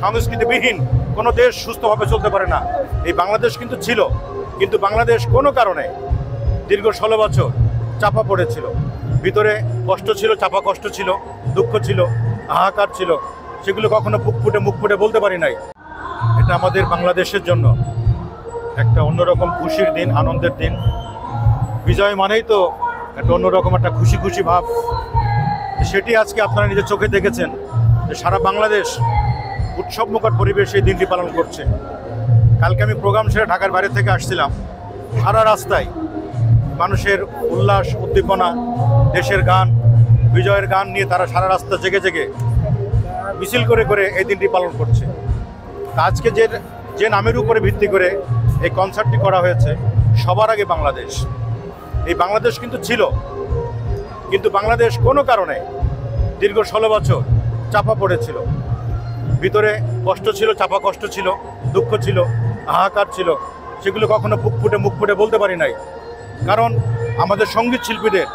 সংস্কৃতিবিহীন কোনো দেশ সুস্থভাবে চলতে পারে না। এই বাংলাদেশ কিন্তু ছিল, কিন্তু বাংলাদেশ কোনো কারণে দীর্ঘ 16 বছর চাপা পড়েছিল। ভিতরে কষ্ট ছিল, চাপা কষ্ট ছিল, দুঃখ ছিল, হাহাকার ছিল, সেগুলো কখনো মুখ ফুটে বলতে পারি নাই। এটা আমাদের বাংলাদেশের জন্য একটা অন্যরকম খুশির দিন, আনন্দের দিন। বিজয় মানেই তো একটা অন্যরকম একটা খুশি খুশি ভাব। সেটি আজকে আপনারা নিজের চোখে দেখেছেন যে সারা বাংলাদেশ উৎসবমুখর পরিবেশে এই দিনটি পালন করছে। কালকে আমি প্রোগ্রাম সেরে ঢাকার বাইরে থেকে আসছিলাম, সারা রাস্তায় মানুষের উল্লাস, উদ্দীপনা, দেশের গান, বিজয়ের গান নিয়ে তারা সারা রাস্তা জেগে জেগে মিছিল করে করে এই দিনটি পালন করছে। আজকে যে নামের উপরে ভিত্তি করে এই কনসার্টটি করা হয়েছে, সবার আগে বাংলাদেশ। এই বাংলাদেশ কিন্তু ছিল, কিন্তু বাংলাদেশ কোনো কারণে দীর্ঘ 16 বছর চাপা পড়েছিল। ভিতরে কষ্ট ছিল, চাপা কষ্ট ছিল, দুঃখ ছিল, হাহাকার ছিল, সেগুলো কখনো মুখ ফুটে বলতে পারি নাই। কারণ আমাদের সঙ্গীত শিল্পীদের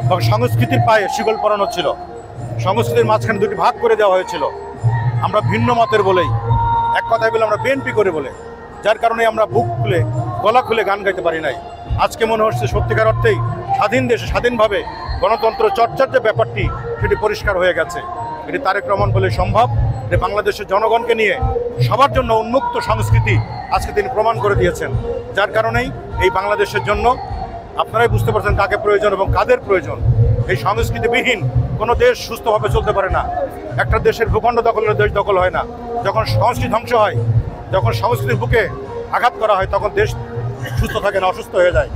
বা সংস্কৃতির পায়ে শিকল পরানো ছিল। সংস্কৃতির মাঝখানে দুটি ভাগ করে দেওয়া হয়েছিল। আমরা ভিন্ন মতের বলেই, এক কথায় বলে আমরা বিএনপি করে বলে, যার কারণে আমরা বুক খুলে গলা খুলে গান গাইতে পারি নাই। আজকে মনে হচ্ছে সত্যিকার অর্থেই স্বাধীন দেশে স্বাধীনভাবে গণতন্ত্র চর্চার যে ব্যাপারটি, সেটি পরিষ্কার হয়ে গেছে। এটি তারেক রহমান বলে সম্ভব যে বাংলাদেশের জনগণকে নিয়ে সবার জন্য উন্মুক্ত সংস্কৃতি আজকে তিনি প্রমাণ করে দিয়েছেন। যার কারণেই এই বাংলাদেশের জন্য আপনারাই বুঝতে পারছেন কাকে প্রয়োজন এবং কাদের প্রয়োজন। এই সংস্কৃতিবিহীন কোনো দেশ সুস্থভাবে চলতে পারে না। একটা দেশের ভূখণ্ড দখলের দেশ দখল হয় না। যখন সংস্কৃতি ধ্বংস হয়, যখন সংস্কৃতির বুকে আঘাত করা হয়, তখন দেশ সুস্থ থাকে না, অসুস্থ হয়ে যায়।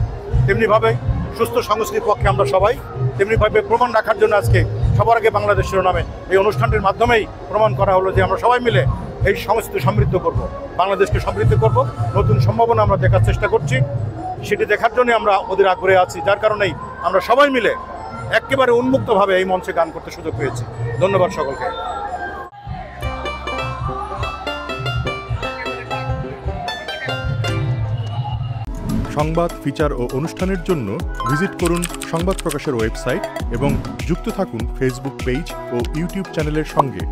তেমনিভাবে সুস্থ সংস্কৃতির পক্ষে আমরা সবাই, তেমনিভাবে প্রমাণ রাখার জন্য আজকে সবার আগে বাংলাদেশের নামে এই অনুষ্ঠানটির মাধ্যমেই প্রমাণ করা হলো যে আমরা সবাই মিলে এই সংস্কৃতি সমৃদ্ধ করব, বাংলাদেশকে সমৃদ্ধ করব। নতুন সম্ভাবনা আমরা দেখার চেষ্টা করছি, সেটি দেখার জন্য আমরা ওদের আগ্রহে আছি। যার কারণেই আমরা সবাই মিলে একেবারে উন্মুক্তভাবে এই মঞ্চে গান করতে সুযোগ পেয়েছি। ধন্যবাদ সকলকে। সংবাদ, ফিচার ও অনুষ্ঠানের জন্য ভিজিট করুন সংবাদ প্রকাশের ওয়েবসাইট এবং যুক্ত থাকুন ফেসবুক পেজ ও ইউটিউব চ্যানেলের সঙ্গে।